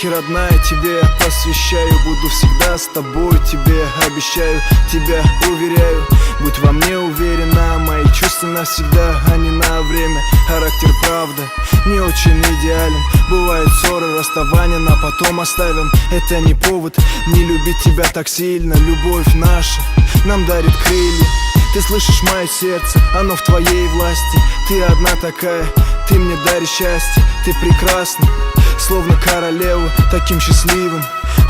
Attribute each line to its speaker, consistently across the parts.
Speaker 1: строки, родная, тебе я посвящаю. Буду всегда с тобой, тебе обещаю, тебя уверяю. Будь во мне уверена, мои чувства навсегда, а не на время. Характер, правда, не очень идеален. Бывают ссоры, расставания, но потом оставим. Это не повод не любить тебя так сильно. Любовь наша нам дарит крылья. Ты слышишь мое сердце, оно в твоей власти. Ты одна такая, ты мне даришь счастье. Ты прекрасна, словно королева, таким счастливым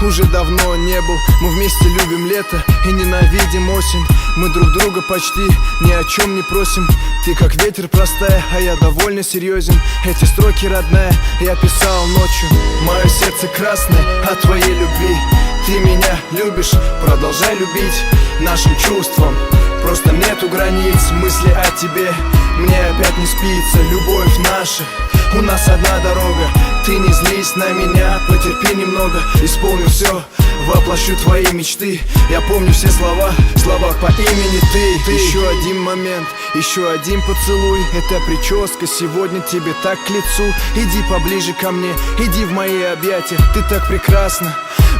Speaker 1: уже давно не был. Мы вместе любим лето и ненавидим осень. Мы друг друга почти ни о чем не просим. Ты как ветер простая, а я довольно серьезен. Эти строки, родная, я писал ночью. Мое сердце красное от твоей любви. Ты меня любишь, продолжай любить нашим чувствам. Просто нету границ, мысли о тебе. Мне опять не спится, любовь наша. У нас одна дорога. Ты не злись на меня, потерпи немного. Исполню все, воплощу твои мечты. Я помню все слова, слова по имени ты. Еще один момент, еще один поцелуй. Эта прическа сегодня тебе так к лицу. Иди поближе ко мне, иди в мои объятия. Ты так прекрасна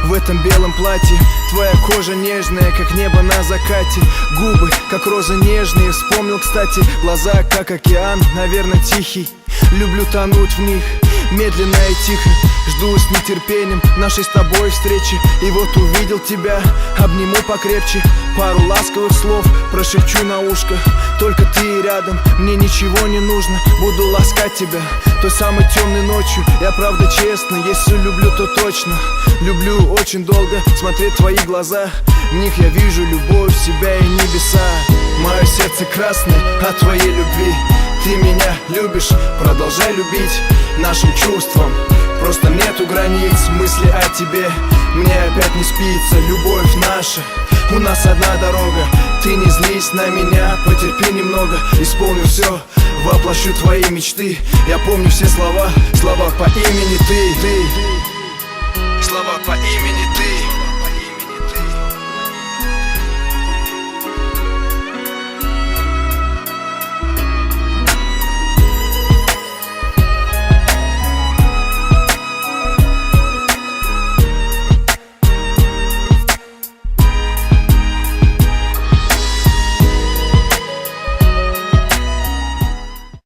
Speaker 1: в этом белом платье. Твоя кожа нежная, как небо на закате. Губы, как розы нежные. Вспомнил, кстати, глаза, как океан, наверное, тихий. Люблю тонуть в них, медленно и тихо. Жду с нетерпением нашей с тобой встречи. И вот увидел тебя, обниму покрепче. Пару ласковых слов прошепчу на ушко. Только ты рядом, мне ничего не нужно. Буду ласкать тебя той самой темной ночью. Я правда честно, если люблю, то точно. Люблю очень долго, смотреть твои глаза. В них я вижу любовь, себя и небеса. Мое сердце красное от твоей любви. Ты меня любишь, продолжай любить нашим чувствам. Просто нету границ, мысли о тебе. Мне опять не спится, любовь наша. У нас одна дорога. Ты не злись на меня, потерпи немного. Исполню все, воплощу твои мечты. Я помню все слова, слова по имени ты. Слова по имени ты.